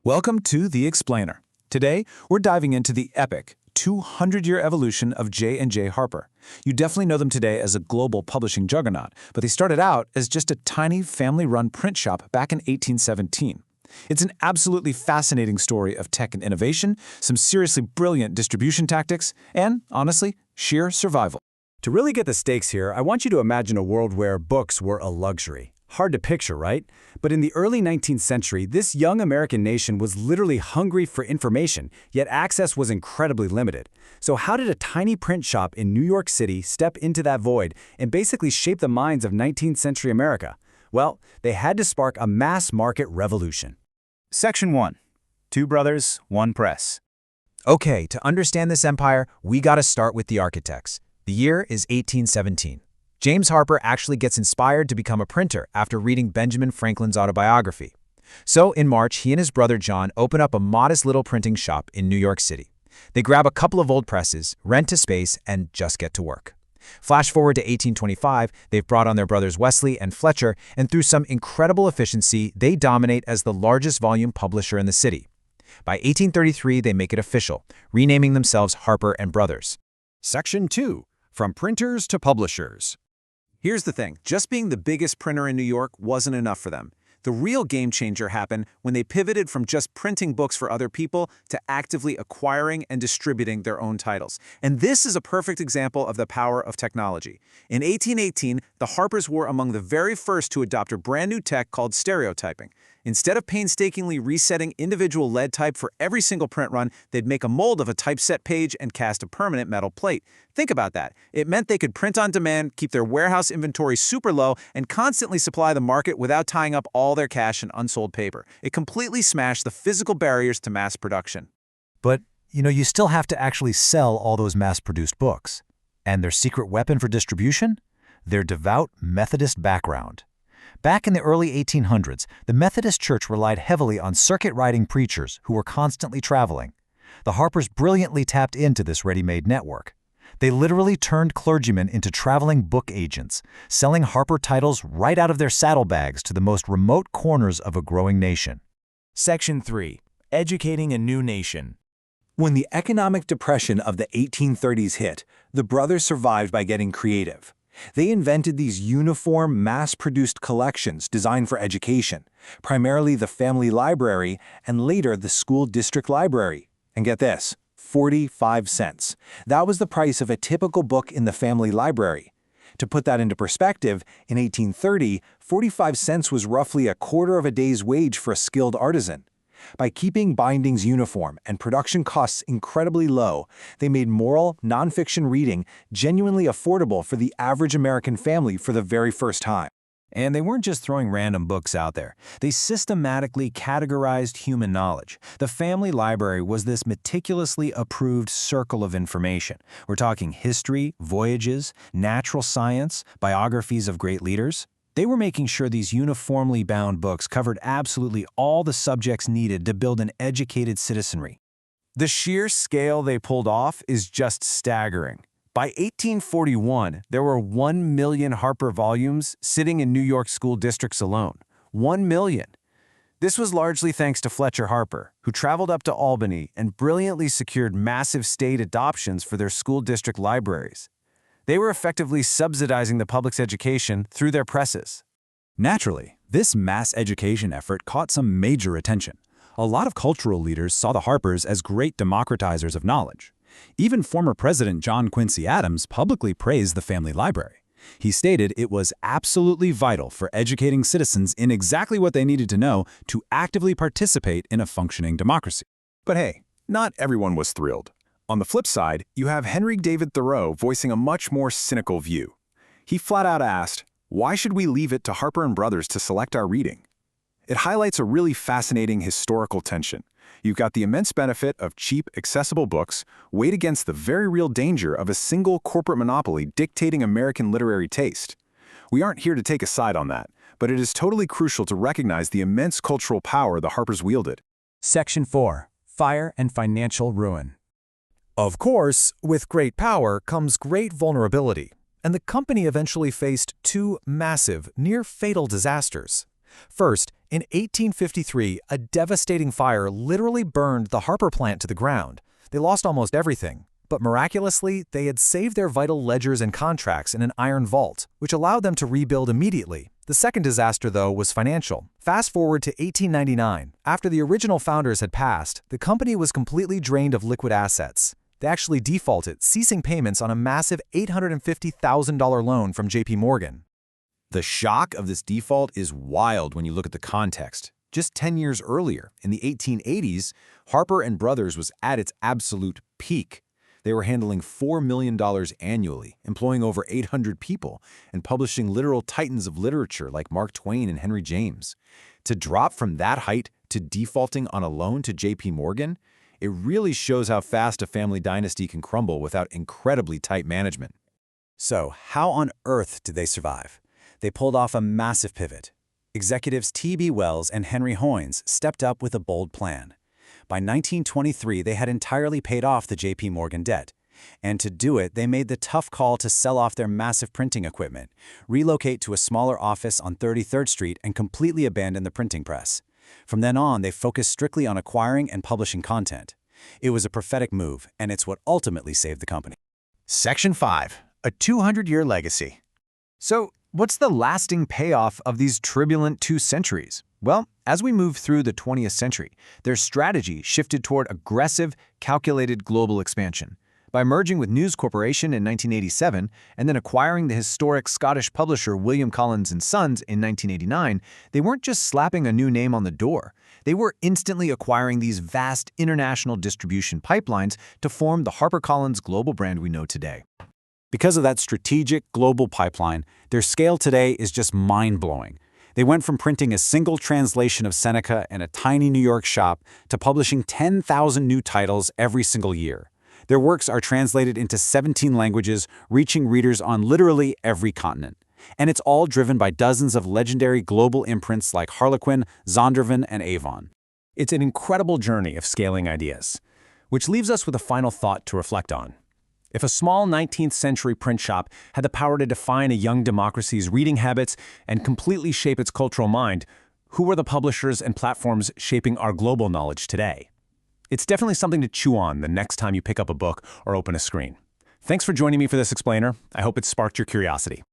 Welcome to The Explainer. Today, we're diving into the epic 200-year evolution of J&J Harper. You definitely know them today as a global publishing juggernaut, but they started out as just a tiny family-run print shop back in 1817. It's an absolutely fascinating story of tech and innovation, some seriously brilliant distribution tactics, and, honestly, sheer survival. To really get the stakes here, I want you to imagine a world where books were a luxury. Hard to picture, right? But in the early 19th century, this young American nation was literally hungry for information, yet access was incredibly limited. So how did a tiny print shop in New York City step into that void and basically shape the minds of 19th century America? Well, they had to spark a mass market revolution. Section 1. Two brothers, one press. Okay, to understand this empire, we gotta start with the architects. The year is 1817. James Harper actually gets inspired to become a printer after reading Benjamin Franklin's autobiography. So in March, he and his brother John open up a modest little printing shop in New York City. They grab a couple of old presses, rent a space, and just get to work. Flash forward to 1825, they've brought on their brothers Wesley and Fletcher, and through some incredible efficiency, they dominate as the largest volume publisher in the city. By 1833, they make it official, renaming themselves Harper Brothers. Section 2. From printers to publishers. Here's the thing, just being the biggest printer in New York wasn't enough for them. The real game changer happened when they pivoted from just printing books for other people to actively acquiring and distributing their own titles. And this is a perfect example of the power of technology. In 1818, the Harpers were among the very first to adopt a brand new tech called stereotyping. Instead of painstakingly resetting individual lead type for every single print run, they'd make a mold of a typeset page and cast a permanent metal plate. Think about that. It meant they could print on demand, keep their warehouse inventory super low, and constantly supply the market without tying up all their cash in unsold paper. It completely smashed the physical barriers to mass production. But, you still have to actually sell all those mass-produced books. And their secret weapon for distribution? Their devout Methodist background. Back in the early 1800s, the Methodist Church relied heavily on circuit-riding preachers who were constantly traveling. The Harpers brilliantly tapped into this ready-made network. They literally turned clergymen into traveling book agents, selling Harper titles right out of their saddlebags to the most remote corners of a growing nation. Section 3. Educating a new nation. When the economic depression of the 1830s hit, the brothers survived by getting creative. They invented these uniform, mass-produced collections designed for education, primarily the family library and later the school district library. And get this, 45 cents. That was the price of a typical book in the family library. To put that into perspective, in 1830, 45 cents was roughly a quarter of a day's wage for a skilled artisan. By keeping bindings uniform and production costs incredibly low, they made moral, nonfiction reading genuinely affordable for the average American family for the very first time. And they weren't just throwing random books out there. They systematically categorized human knowledge. The family library was this meticulously approved circle of information. We're talking history, voyages, natural science, biographies of great leaders. They were making sure these uniformly bound books covered absolutely all the subjects needed to build an educated citizenry. The sheer scale they pulled off is just staggering. By 1841, there were 1 million Harper volumes sitting in New York school districts alone. 1 million. This was largely thanks to Fletcher Harper, who traveled up to Albany and brilliantly secured massive state adoptions for their school district libraries. They were effectively subsidizing the public's education through their presses. Naturally, this mass education effort caught some major attention. A lot of cultural leaders saw the Harpers as great democratizers of knowledge. Even former President John Quincy Adams publicly praised the family library. He stated it was absolutely vital for educating citizens in exactly what they needed to know to actively participate in a functioning democracy. But hey, not everyone was thrilled. On the flip side, you have Henry David Thoreau voicing a much more cynical view. He flat out asked, "Why should we leave it to Harper and Brothers to select our reading?" It highlights a really fascinating historical tension. You've got the immense benefit of cheap, accessible books weighed against the very real danger of a single corporate monopoly dictating American literary taste. We aren't here to take a side on that, but it is totally crucial to recognize the immense cultural power the Harpers wielded. Section 4. Fire and financial ruin. Of course, with great power comes great vulnerability, and the company eventually faced two massive, near-fatal disasters. First, In 1853, a devastating fire literally burned the Harper plant to the ground. They lost almost everything, but miraculously, they had saved their vital ledgers and contracts in an iron vault, which allowed them to rebuild immediately. The second disaster, though, was financial. Fast forward to 1899. After the original founders had passed, the company was completely drained of liquid assets. They actually defaulted, ceasing payments on a massive $850,000 loan from J.P. Morgan. The shock of this default is wild when you look at the context. Just 10 years earlier, in the 1880s, Harper Brothers was at its absolute peak. They were handling $4 million annually, employing over 800 people, and publishing literal titans of literature like Mark Twain and Henry James. To drop from that height to defaulting on a loan to J.P. Morgan, it really shows how fast a family dynasty can crumble without incredibly tight management. So, how on earth did they survive? They pulled off a massive pivot. Executives T.B. Wells and Henry Hoynes stepped up with a bold plan. By 1923, they had entirely paid off the J.P. Morgan debt. And to do it, they made the tough call to sell off their massive printing equipment, relocate to a smaller office on 33rd Street, and completely abandon the printing press. From then on, they focused strictly on acquiring and publishing content. It was a prophetic move, and it's what ultimately saved the company. Section 5. A 200-year legacy. So, what's the lasting payoff of these turbulent 2 centuries? Well, as we move through the 20th century, their strategy shifted toward aggressive, calculated global expansion. By merging with News Corporation in 1987 and then acquiring the historic Scottish publisher William Collins & Sons in 1989, they weren't just slapping a new name on the door. They were instantly acquiring these vast international distribution pipelines to form the HarperCollins global brand we know today. Because of that strategic global pipeline, their scale today is just mind-blowing. They went from printing a single translation of Seneca in a tiny New York shop to publishing 10,000 new titles every single year. Their works are translated into 17 languages, reaching readers on literally every continent. And it's all driven by dozens of legendary global imprints like Harlequin, Zondervan, and Avon. It's an incredible journey of scaling ideas, which leaves us with a final thought to reflect on. If a small 19th century print shop had the power to define a young democracy's reading habits and completely shape its cultural mind, who are the publishers and platforms shaping our global knowledge today? It's definitely something to chew on the next time you pick up a book or open a screen. Thanks for joining me for this explainer. I hope it sparked your curiosity.